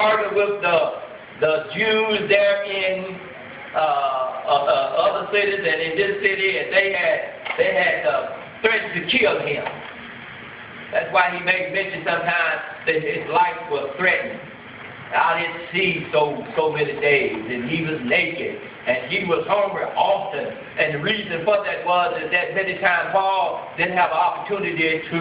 argued with the Jews there in other cities and in this city, and they had threatened to kill him. That's why he made mention sometimes that his life was threatened. Out at sea so many days, and he was naked, and he was hungry often. And the reason for that was that many times Paul didn't have an opportunity to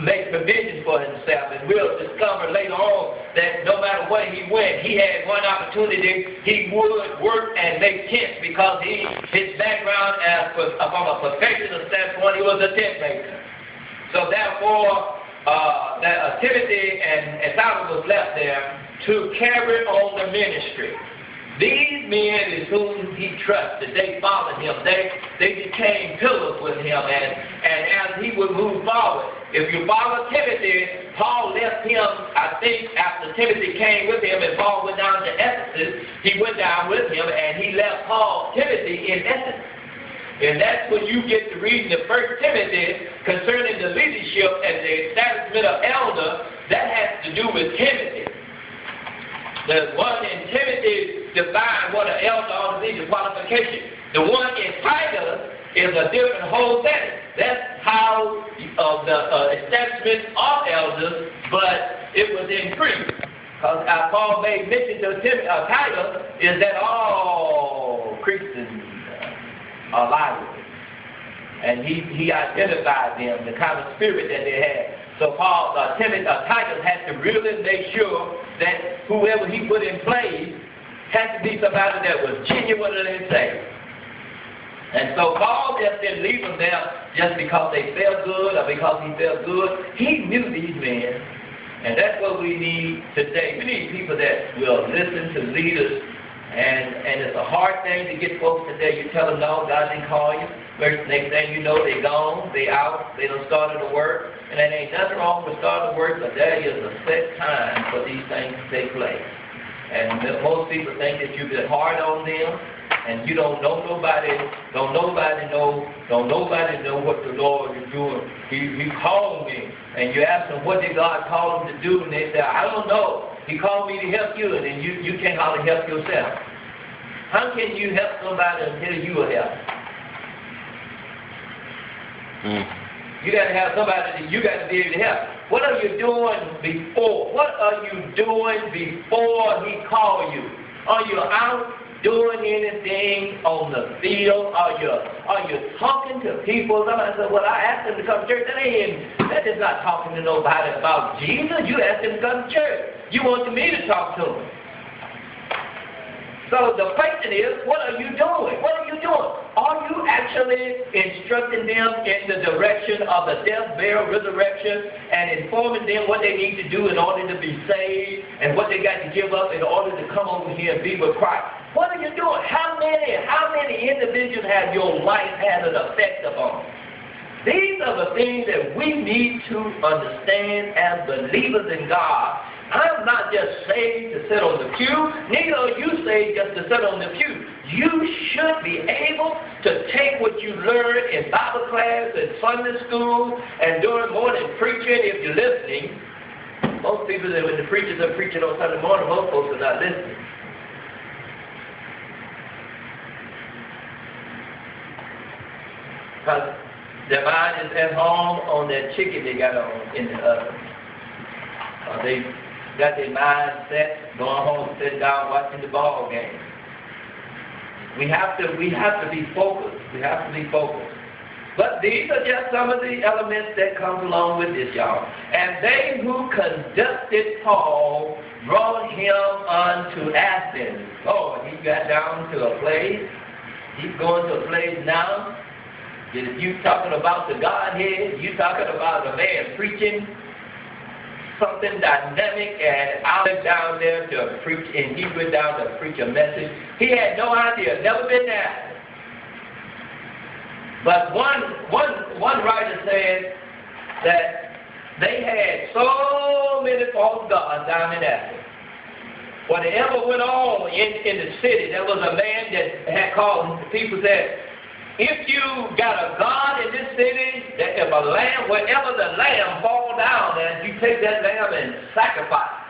make provisions for himself. And we'll discover later on that no matter where he went, he had one opportunity. He would work and make tents because his background from a professional standpoint, he was a tent maker. So therefore, Timothy and Silas was left there to carry on the ministry. These men is whom he trusted. They followed him. They became pillars with him. And as he would move forward, if you follow Timothy, Paul left him, I think, after Timothy came with him and Paul went down to Ephesus, he went down with him and he left Timothy in Ephesus. And that's when you get to reading the 1 Timothy concerning the leadership and the establishment of elder. That has to do with Timothy. The one in Timothy defined what an elder ought to be, the qualification. The one in Titus is a different whole thing. That's how the establishment of elders, but it was increased. Because Paul made mention to Titus is that all Christians are liars. And he identified them, the kind of spirit that they had. So Titus had to really make sure that whoever he put in place had to be somebody that was genuinely saved. And so Paul just didn't leave them there just because they felt good or because he felt good. He knew these men. And that's what we need today. We need people that will listen to leaders. And it's a hard thing to get folks today. You tell them, no, God didn't call you. Next thing you know, they gone, they out, they done started to work. And there ain't nothing wrong with starting to work, but there is a set time for these things to take place. And most people think that you've been hard on them, and you don't know nobody, don't nobody know what the Lord is doing. He called me, and you ask them, what did God call them to do? And they say, I don't know. He called me to help you, and then you can't hardly help yourself. How can you help somebody until you will help? You got to have somebody that you got to be able to help. What are you doing before? What are you doing before he called you? Are you out doing anything on the field? Are you talking to people? Somebody said, well, I asked them to come to church. That is not talking to nobody about Jesus. You asked them to come to church. You want me to talk to them. So the question is, what are you doing? What are you doing? Are you actually instructing them in the direction of the death, burial, resurrection, and informing them what they need to do in order to be saved and what they got to give up in order to come over here and be with Christ? What are you doing? How many individuals have your life had an effect upon? These are the things that we need to understand as believers in God. I'm not just saved to sit on the pew, neither are you saved just to sit on the pew. You should be able to take what you learn in Bible class and Sunday school and during morning preaching if you're listening. Most people, when the preachers are preaching on Sunday morning, most folks are not listening. Because their mind is at home on that chicken they got on in the oven. They got their mind set, going home, sitting down, watching the ball game. We have to be focused. We have to be focused. But these are just some of the elements that come along with this, y'all. And they who conducted Paul brought him unto Athens. Oh, he got down to a place. He's going to a place now. If you talking about the Godhead, you talking about a man preaching something dynamic, and I went down there to preach, and he went down to preach a message. He had no idea, never been there. But one writer said that they had so many false gods down in Athens. Whatever went on in the city, there was a man that had called, people said, if you got a God in this city, that if a lamb, wherever the lamb fall down, and you take that lamb and sacrifice,